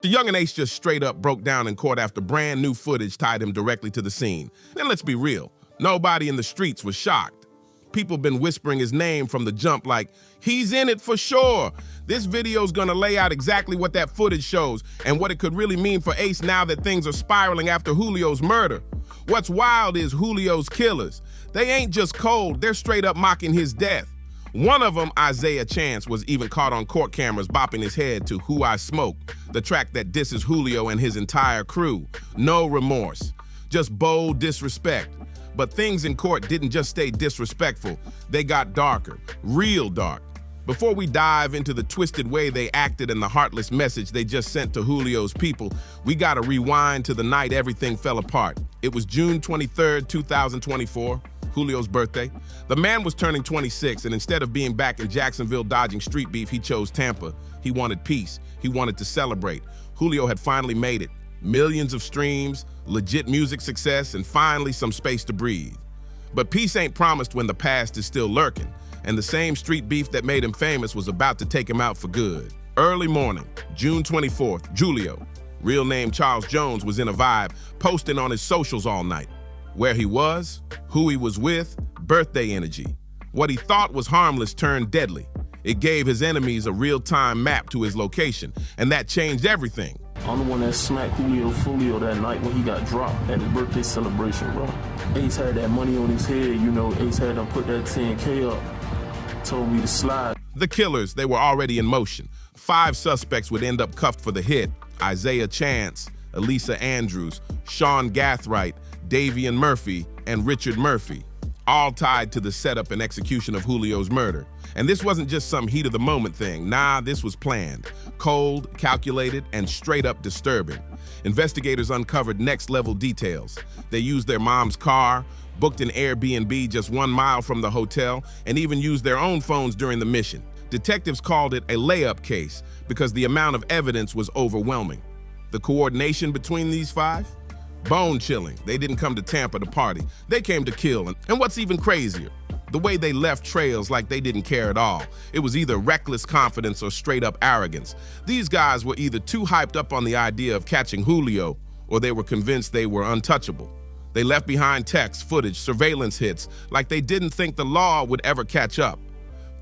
The Yungeen Ace just straight up broke down in court after brand new footage tied him directly to the scene. And let's be real, nobody in the streets was shocked. People been whispering his name from the jump like, he's in it for sure. This video's gonna lay out exactly what that footage shows and what it could really mean for Ace now that things are spiraling after Foolio's murder. What's wild is Foolio's killers. They ain't just cold, they're straight up mocking his death. One of them, Isaiah Chance, was even caught on court cameras bopping his head to Who I Smoke, the track that disses Foolio and his entire crew. No remorse, just bold disrespect. But things in court didn't just stay disrespectful, they got darker, real dark. Before we dive into the twisted way they acted and the heartless message they just sent to Foolio's people, we gotta rewind to the night everything fell apart. It was June 23rd, 2024. Foolio's birthday. The man was turning 26, and instead of being back in Jacksonville dodging street beef, he chose Tampa. He wanted peace. He wanted to celebrate. Foolio had finally made it. Millions of streams, legit music success, and finally some space to breathe. But peace ain't promised when the past is still lurking, and the same street beef that made him famous was about to take him out for good. Early morning, June 24th, Julio, real name Charles Jones, was in a vibe, posting on his socials all night. Where he was, who he was with, birthday energy. What he thought was harmless turned deadly. It gave his enemies a real-time map to his location, and that changed everything. I'm the one that smacked Foolio that night when he got dropped at his birthday celebration, bro. Ace had that money on his head, you know, Ace had to put that 10K up, told me to slide. The killers, they were already in motion. 5 suspects would end up cuffed for the hit: Isaiah Chance, Elisa Andrews, Sean Gathright, Davian Murphy, and Richard Murphy, all tied to the setup and execution of Foolio's murder. And this wasn't just some heat-of-the-moment thing. Nah, this was planned, cold, calculated, and straight-up disturbing. Investigators uncovered next-level details. They used their mom's car, booked an Airbnb just 1 mile from the hotel, and even used their own phones during the mission. Detectives called it a layup case because the amount of evidence was overwhelming. The coordination between these 5? Bone-chilling. They didn't come to Tampa to party. They came to kill. And what's even crazier, the way they left trails like they didn't care at all. It was either reckless confidence or straight-up arrogance. These guys were either too hyped up on the idea of catching Foolio, or they were convinced they were untouchable. They left behind texts, footage, surveillance hits, like they didn't think the law would ever catch up.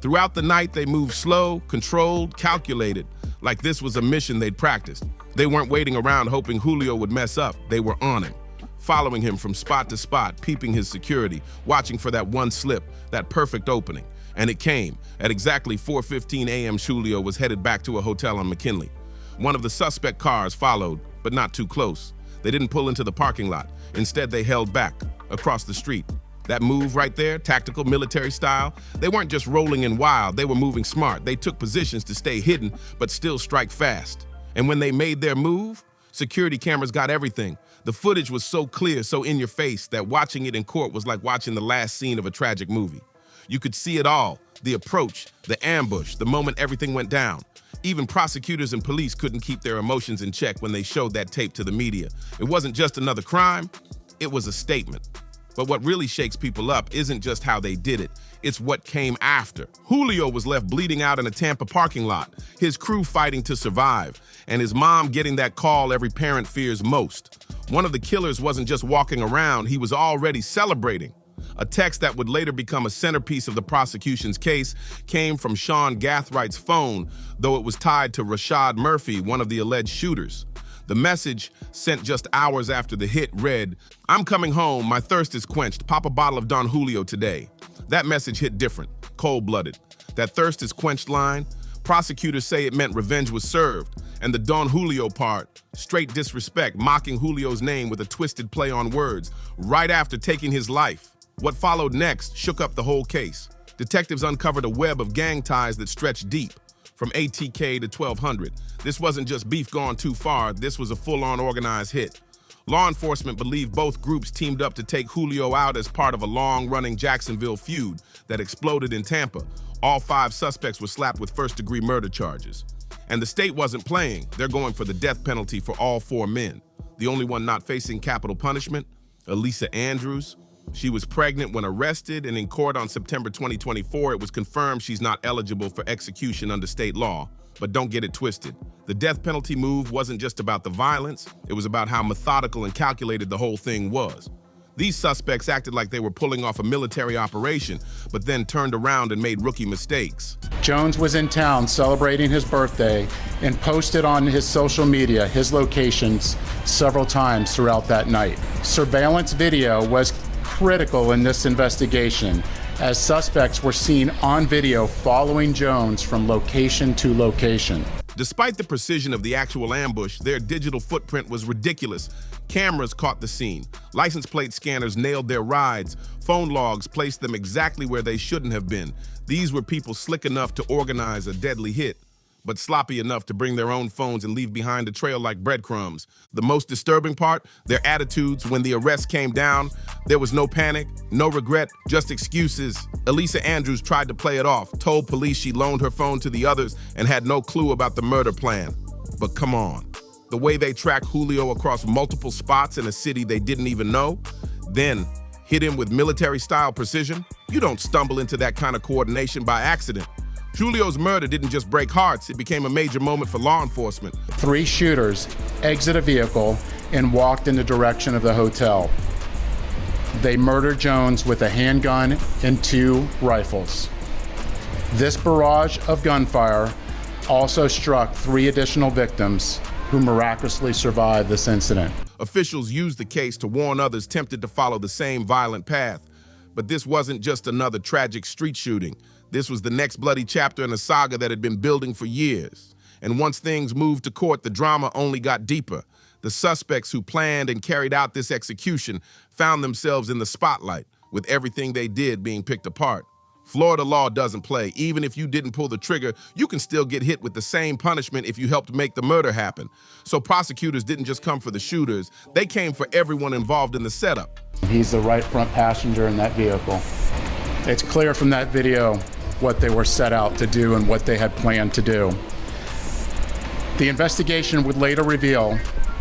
Throughout the night, they moved slow, controlled, calculated, like this was a mission they'd practiced. They weren't waiting around hoping Foolio would mess up. They were on him, following him from spot to spot, peeping his security, watching for that one slip, that perfect opening. And it came. At exactly 4:15 a.m., Foolio was headed back to a hotel on McKinley. One of the suspect cars followed, but not too close. They didn't pull into the parking lot. Instead, they held back, across the street. That move right there, tactical military style, they weren't just rolling in wild, they were moving smart. They took positions to stay hidden, but still strike fast. And when they made their move, security cameras got everything. The footage was so clear, so in your face, that watching it in court was like watching the last scene of a tragic movie. You could see it all, the approach, the ambush, the moment everything went down. Even prosecutors and police couldn't keep their emotions in check when they showed that tape to the media. It wasn't just another crime, it was a statement. But what really shakes people up isn't just how they did it, it's what came after. Foolio was left bleeding out in a Tampa parking lot, his crew fighting to survive, and his mom getting that call every parent fears most. One of the killers wasn't just walking around, he was already celebrating. A text that would later become a centerpiece of the prosecution's case came from Sean Gathwright's phone, though it was tied to Rashad Murphy, one of the alleged shooters. The message, sent just hours after the hit, read, "I'm coming home, my thirst is quenched, pop a bottle of Don Julio today." That message hit different, cold-blooded. That thirst is quenched line, prosecutors say it meant revenge was served, and the Don Julio part, straight disrespect, mocking Julio's name with a twisted play on words, right after taking his life. What followed next shook up the whole case. Detectives uncovered a web of gang ties that stretched deep, from ATK to 1200. This wasn't just beef gone too far, this was a full-on organized hit. Law enforcement believed both groups teamed up to take Foolio out as part of a long-running Jacksonville feud that exploded in Tampa. All 5 suspects were slapped with first-degree murder charges. And the state wasn't playing, they're going for the death penalty for all 4 men. The only one not facing capital punishment, Elisa Andrews. She was pregnant when arrested, and in court on September 2024, it was confirmed she's not eligible for execution under state law. But don't get it twisted. The death penalty move wasn't just about the violence, it was about how methodical and calculated the whole thing was. These suspects acted like they were pulling off a military operation, but then turned around and made rookie mistakes. Jones was in town celebrating his birthday and posted on his social media his locations several times throughout that night. Surveillance video was critical in this investigation, as suspects were seen on video following Jones from location to location. Despite the precision of the actual ambush, their digital footprint was ridiculous. Cameras caught the scene. License plate scanners nailed their rides. Phone logs placed them exactly where they shouldn't have been. These were people slick enough to organize a deadly hit, but sloppy enough to bring their own phones and leave behind a trail like breadcrumbs. The most disturbing part, their attitudes when the arrest came down. There was no panic, no regret, just excuses. Elisa Andrews tried to play it off, told police she loaned her phone to the others and had no clue about the murder plan. But come on. The way they tracked Foolio across multiple spots in a city they didn't even know, then hit him with military-style precision. You don't stumble into that kind of coordination by accident. Foolio's murder didn't just break hearts, it became a major moment for law enforcement. 3 shooters exited a vehicle and walked in the direction of the hotel. They murdered Jones with a handgun and 2 rifles. This barrage of gunfire also struck 3 additional victims who miraculously survived this incident. Officials used the case to warn others tempted to follow the same violent path. But this wasn't just another tragic street shooting. This was the next bloody chapter in a saga that had been building for years. And once things moved to court, the drama only got deeper. The suspects who planned and carried out this execution found themselves in the spotlight, with everything they did being picked apart. Florida law doesn't play. Even if you didn't pull the trigger, you can still get hit with the same punishment if you helped make the murder happen. So prosecutors didn't just come for the shooters, they came for everyone involved in the setup. He's the right front passenger in that vehicle. It's clear from that video what they were set out to do and what they had planned to do. The investigation would later reveal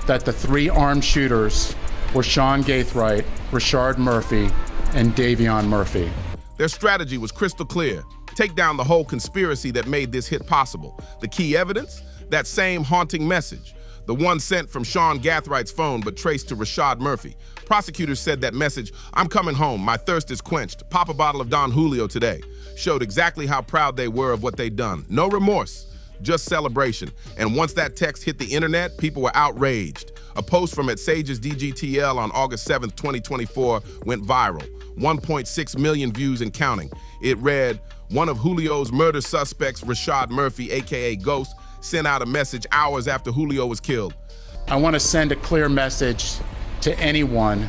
that the 3 armed shooters were Sean Gaithright, Rashard Murphy, and Davion Murphy. Their strategy was crystal clear. Take down the whole conspiracy that made this hit possible. The key evidence? That same haunting message. The one sent from Sean Gaithright's phone but traced to Rashard Murphy. Prosecutors said that message, "I'm coming home, my thirst is quenched, pop a bottle of Don Julio today," showed exactly how proud they were of what they'd done. No remorse, just celebration. And once that text hit the internet, people were outraged. A post from Sage's DGTL on August 7th, 2024 went viral. 1.6 million views and counting. It read, "One of Julio's murder suspects, Rashard Murphy, aka Ghost, sent out a message hours after Julio was killed." I want to send a clear message to anyone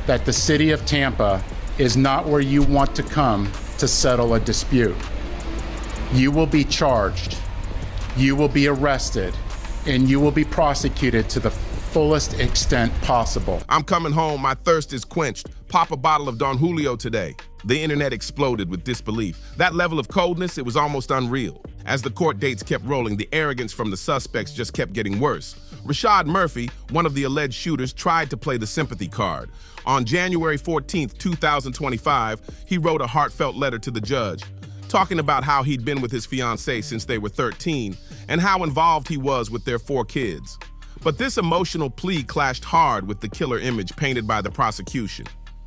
that the city of Tampa is not where you want to come to settle a dispute. You will be charged, you will be arrested, and you will be prosecuted to the fullest extent possible. "I'm coming home, my thirst is quenched. Pop a bottle of Don Julio today." The internet exploded with disbelief. That level of coldness, it was almost unreal. As the court dates kept rolling, the arrogance from the suspects just kept getting worse. Rashard Murphy, one of the alleged shooters, tried to play the sympathy card. On January 14th, 2025, he wrote a heartfelt letter to the judge, talking about how he'd been with his fiancée since they were 13 and how involved he was with their 4 kids. But this emotional plea clashed hard with the killer image painted by the prosecution.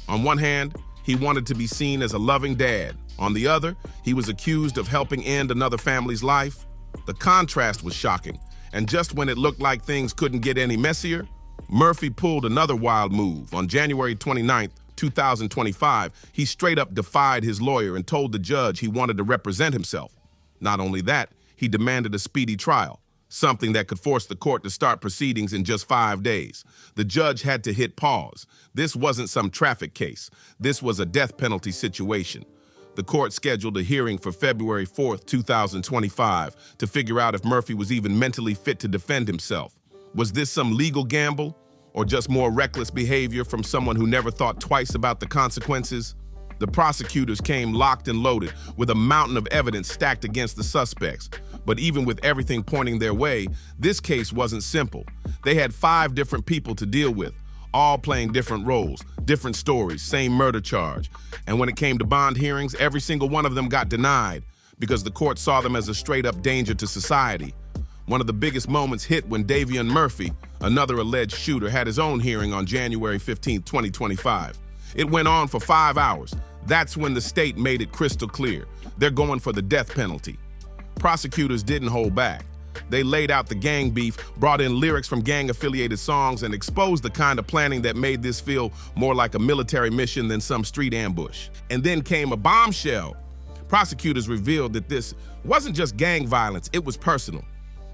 On one hand, he wanted to be seen as a loving dad. On the other, he was accused of helping end another family's life. The contrast was shocking, and just when it looked like things couldn't get any messier, Murphy pulled another wild move. On January 29th, 2025, he straight up defied his lawyer and told the judge he wanted to represent himself. Not only that, he demanded a speedy trial, something that could force the court to start proceedings in just 5 days. The judge had to hit pause. This wasn't some traffic case. This was a death penalty situation. The court scheduled a hearing for February 4th, 2025 to figure out if Murphy was even mentally fit to defend himself. Was this some legal gamble or just more reckless behavior from someone who never thought twice about the consequences? The prosecutors came locked and loaded with a mountain of evidence stacked against the suspects. But even with everything pointing their way, this case wasn't simple. They had 5 different people to deal with, all playing different roles, different stories, same murder charge. And when it came to bond hearings, every single one of them got denied because the court saw them as a straight-up danger to society. One of the biggest moments hit when Davian Murphy, another alleged shooter, had his own hearing on January 15, 2025. It went on for 5 hours. That's when the state made it crystal clear. They're going for the death penalty. Prosecutors didn't hold back. They laid out the gang beef, brought in lyrics from gang-affiliated songs, and exposed the kind of planning that made this feel more like a military mission than some street ambush. And then came a bombshell. Prosecutors revealed that this wasn't just gang violence, it was personal.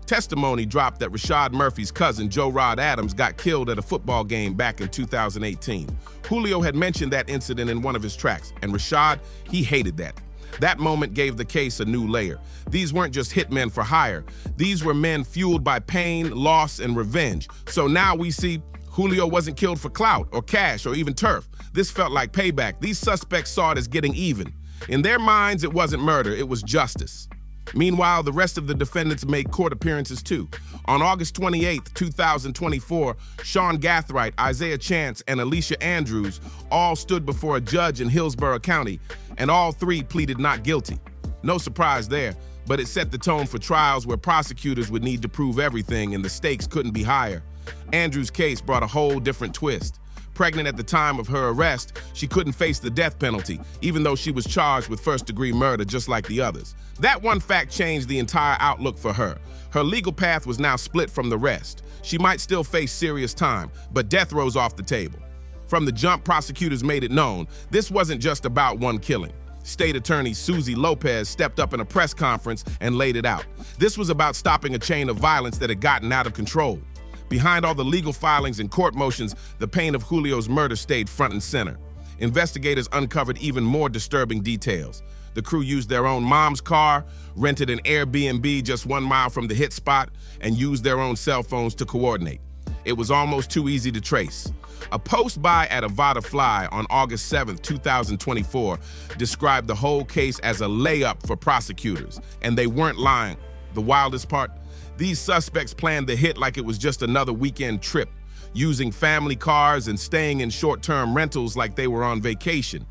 Testimony dropped that Rashad Murphy's cousin, Joe Rod Adams, got killed at a football game back in 2018. Foolio had mentioned that incident in one of his tracks, and Rashad, he hated that. That moment gave the case a new layer. These weren't just hitmen for hire. These were men fueled by pain, loss, and revenge. So now we see Foolio wasn't killed for clout or cash or even turf. This felt like payback. These suspects saw it as getting even. In their minds, it wasn't murder, it was justice. Meanwhile, the rest of the defendants made court appearances too. On August 28, 2024, Sean Gathright, Isaiah Chance, and Alicia Andrews all stood before a judge in Hillsborough County, and all three pleaded not guilty. No surprise there, but it set the tone for trials where prosecutors would need to prove everything and the stakes couldn't be higher. Andrews' case brought a whole different twist. Pregnant at the time of her arrest, she couldn't face the death penalty, even though she was charged with first-degree murder just like the others. That one fact changed the entire outlook for her. Her legal path was now split from the rest. She might still face serious time, but death rose off the table. From the jump, prosecutors made it known this wasn't just about one killing. State Attorney Susie Lopez stepped up in a press conference and laid it out. This was about stopping a chain of violence that had gotten out of control. Behind all the legal filings and court motions, the pain of Foolio's murder stayed front and center. Investigators uncovered even more disturbing details. The crew used their own mom's car, rented an Airbnb just 1 mile from the hit spot, and used their own cell phones to coordinate. It was almost too easy to trace. A post by at Avada Fly on August 7, 2024, described the whole case as a layup for prosecutors, and they weren't lying. The wildest part? These suspects planned the hit like it was just another weekend trip, using family cars and staying in short-term rentals like they were on vacation.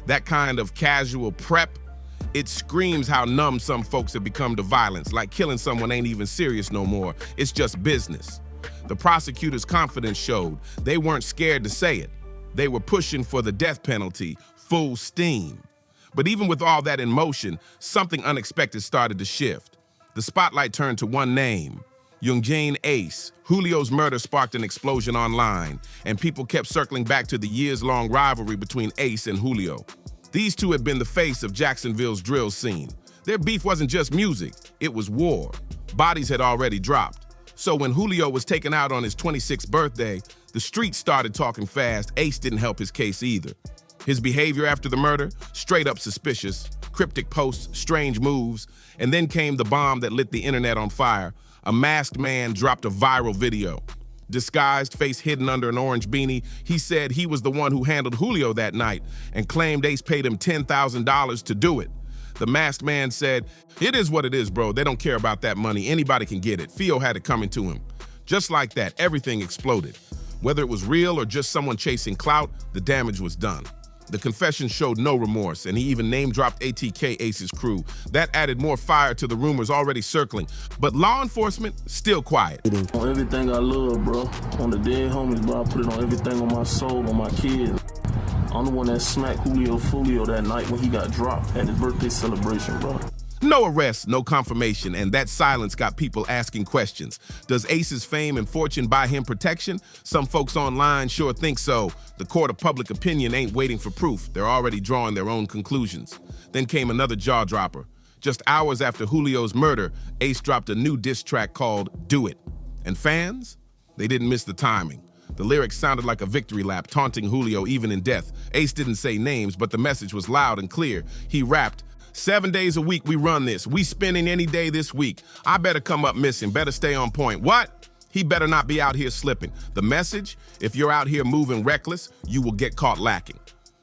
That kind of casual prep, it screams how numb some folks have become to violence, like killing someone ain't even serious no more, it's just business. The prosecutors' confidence showed. They weren't scared to say it. They were pushing for the death penalty, full steam. But even with all that in motion, something unexpected started to shift. The spotlight turned to one name, Yungeen Ace. Foolio's murder sparked an explosion online, and people kept circling back to the years-long rivalry between Ace and Foolio. These two had been the face of Jacksonville's drill scene. Their beef wasn't just music, it was war. Bodies had already dropped. So when Foolio was taken out on his 26th birthday, the streets started talking fast. Ace didn't help his case either. His behavior after the murder, straight up suspicious. Cryptic posts, strange moves, and then came the bomb that lit the internet on fire. A masked man dropped a viral video. Disguised, face hidden under an orange beanie, he said he was the one who handled Foolio that night and claimed Ace paid him $10,000 to do it. The masked man said, "It is what it is, bro. They don't care about that money. Anybody can get it." Theo had it coming to him. Just like that, everything exploded. Whether it was real or just someone chasing clout, the damage was done. The confession showed no remorse, and he even name-dropped ATK Ace's crew. That added more fire to the rumors already circling. But law enforcement, still quiet. On everything I love, bro. On the dead homies, bro. I put it on everything on my soul, on my kids. I'm the one that smacked Foolio that night when he got dropped at his birthday celebration, bro. No arrests, no confirmation, and that silence got people asking questions. Does Ace's fame and fortune buy him protection? Some folks online sure think so. The court of public opinion ain't waiting for proof. They're already drawing their own conclusions. Then came another jaw-dropper. Just hours after Foolio's murder, Ace dropped a new diss track called Do It. And fans? They didn't miss the timing. The lyrics sounded like a victory lap, taunting Foolio even in death. Ace didn't say names, but the message was loud and clear. He rapped, 7 days a week we run this. We spinning any day this week. I better come up missing, better stay on point. What? He better not be out here slipping. The message? If you're out here moving reckless, you will get caught lacking.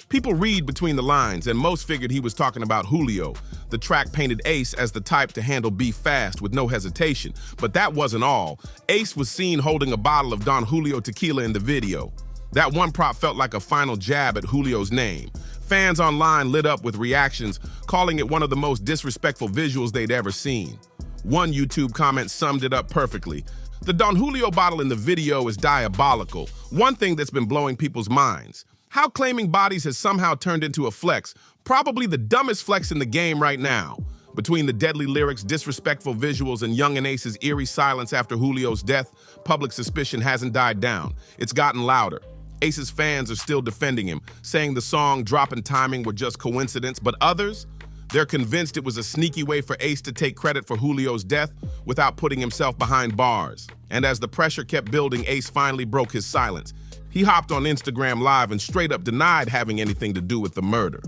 People read between the lines, and most figured he was talking about Foolio. The track painted Ace as the type to handle beef fast with no hesitation. But that wasn't all. Ace was seen holding a bottle of Don Julio tequila in the video. That one prop felt like a final jab at Foolio's name. Fans online lit up with reactions, calling it one of the most disrespectful visuals they'd ever seen. One YouTube comment summed it up perfectly. The Don Julio bottle in the video is diabolical. One thing that's been blowing people's minds. How claiming bodies has somehow turned into a flex, probably the dumbest flex in the game right now. Between the deadly lyrics, disrespectful visuals, and Yungeen Ace's eerie silence after Julio's death, public suspicion hasn't died down. It's gotten louder. Ace's fans are still defending him, saying the song, drop, and timing were just coincidence, but others, they're convinced it was a sneaky way for Ace to take credit for Julio's death without putting himself behind bars. And as the pressure kept building, Ace finally broke his silence. He hopped on Instagram Live and straight up denied having anything to do with the murder.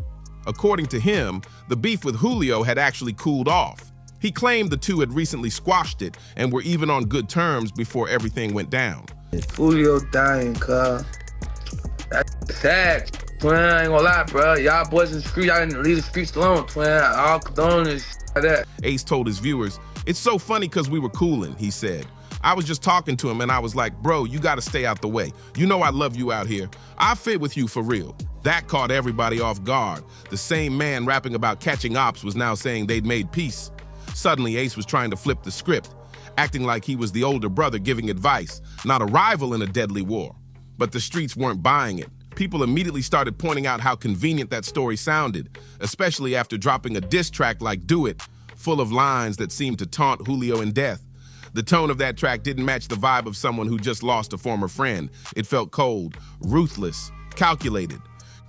According to him, the beef with Julio had actually cooled off. He claimed the two had recently squashed it and were even on good terms before everything went down. Foolio dying, cuz. That's sad. Twin, I ain't gonna lie, bro. Y'all boys in the street, y'all didn't leave the streets alone, twin. I'll condone this like that. Ace told his viewers, "It's so funny because we were cooling," he said. "I was just talking to him and I was like, bro, you gotta stay out the way. You know I love you out here. I fit with you for real." That caught everybody off guard. The same man rapping about catching ops was now saying they'd made peace. Suddenly, Ace was trying to flip the script, acting like he was the older brother giving advice, not a rival in a deadly war. But the streets weren't buying it. People immediately started pointing out how convenient that story sounded, especially after dropping a diss track like Do It, full of lines that seemed to taunt Julio in death. The tone of that track didn't match the vibe of someone who just lost a former friend. It felt cold, ruthless, calculated.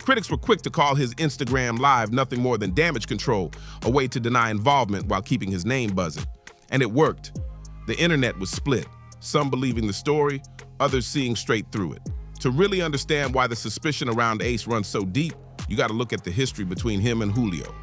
Critics were quick to call his Instagram Live nothing more than damage control, a way to deny involvement while keeping his name buzzing. And it worked. The internet was split, some believing the story, others seeing straight through it. To really understand why the suspicion around Ace runs so deep, you gotta look at the history between him and Julio.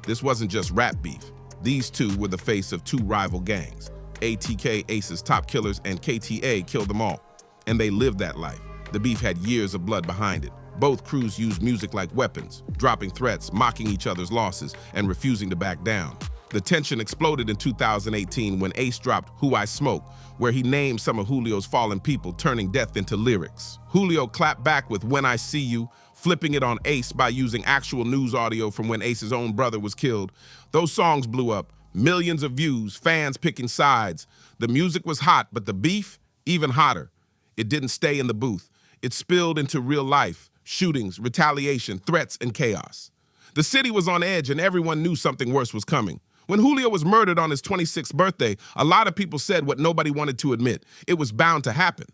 This wasn't just rap beef. These two were the face of two rival gangs. ATK, Ace's top killers, and KTA killed them all. And they lived that life. The beef had years of blood behind it. Both crews used music like weapons, dropping threats, mocking each other's losses, and refusing to back down. The tension exploded in 2018 when Ace dropped Who I Smoke, where he named some of Julio's fallen people, turning death into lyrics. Julio clapped back with When I See You, flipping it on Ace by using actual news audio from when Ace's own brother was killed. Those songs blew up, millions of views, fans picking sides. The music was hot, but the beef, even hotter. It didn't stay in the booth. It spilled into real life, shootings, retaliation, threats, and chaos. The city was on edge and everyone knew something worse was coming. When Julio was murdered on his 26th birthday, a lot of people said what nobody wanted to admit. It was bound to happen.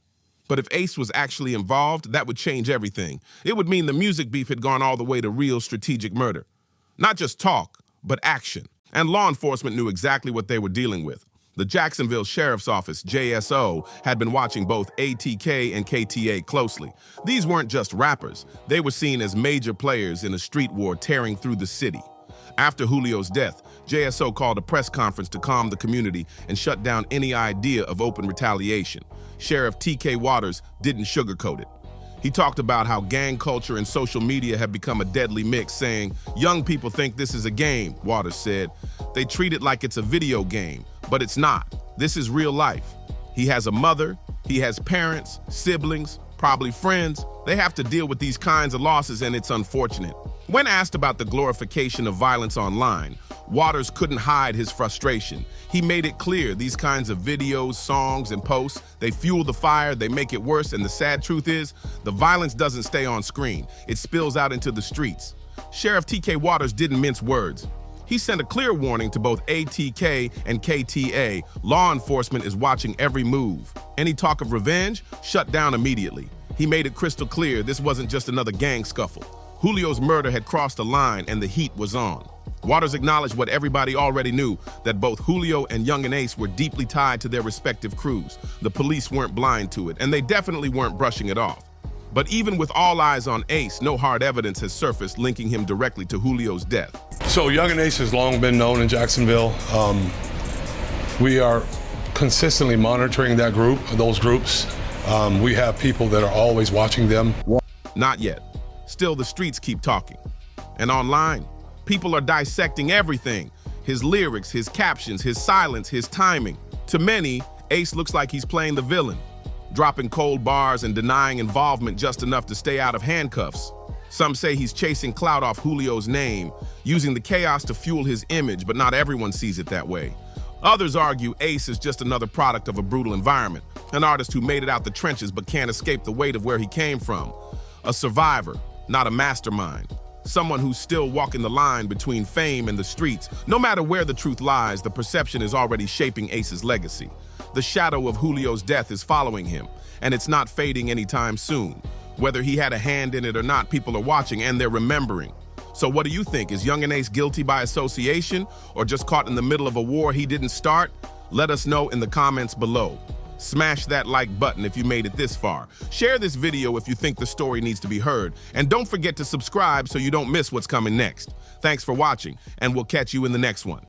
But if Ace was actually involved, that would change everything. It would mean the music beef had gone all the way to real strategic murder. Not just talk, but action. And law enforcement knew exactly what they were dealing with. The Jacksonville Sheriff's Office, JSO, had been watching both ATK and KTA closely. These weren't just rappers. They were seen as major players in a street war tearing through the city. After Julio's death, JSO called a press conference to calm the community and shut down any idea of open retaliation. Sheriff TK Waters didn't sugarcoat it. He talked about how gang culture and social media have become a deadly mix, saying, "Young people think this is a game," Waters said. "They treat it like it's a video game, but it's not. This is real life." He has a mother, he has parents, siblings, probably friends. They have to deal with these kinds of losses, and it's unfortunate. When asked about the glorification of violence online, Waters couldn't hide his frustration. He made it clear these kinds of videos, songs, and posts, they fuel the fire, they make it worse, and the sad truth is, the violence doesn't stay on screen. It spills out into the streets. Sheriff TK Waters didn't mince words. He sent a clear warning to both ATK and KTA. Law enforcement is watching every move. Any talk of revenge, shut down immediately. He made it crystal clear this wasn't just another gang scuffle. Julio's murder had crossed a line and the heat was on. Waters acknowledged what everybody already knew, that both Julio and Yungeen Ace were deeply tied to their respective crews. The police weren't blind to it, and they definitely weren't brushing it off. But even with all eyes on Ace, no hard evidence has surfaced linking him directly to Julio's death. So Yungeen Ace has long been known in Jacksonville. We are consistently monitoring those groups. We have people that are always watching them. Not yet. Still, the streets keep talking. And online, people are dissecting everything. His lyrics, his captions, his silence, his timing. To many, Ace looks like he's playing the villain, dropping cold bars and denying involvement just enough to stay out of handcuffs. Some say he's chasing clout off Julio's name, using the chaos to fuel his image, but not everyone sees it that way. Others argue Ace is just another product of a brutal environment, an artist who made it out the trenches but can't escape the weight of where he came from. A survivor, not a mastermind. Someone who's still walking the line between fame and the streets. No matter where the truth lies, the perception is already shaping Ace's legacy. The shadow of Julio's death is following him, and it's not fading anytime soon. Whether he had a hand in it or not, people are watching and they're remembering. So what do you think? Is Yungeen Ace guilty by association or just caught in the middle of a war he didn't start? Let us know in the comments below. Smash that like button if you made it this far. Share this video if you think the story needs to be heard. And don't forget to subscribe so you don't miss what's coming next. Thanks for watching, and we'll catch you in the next one.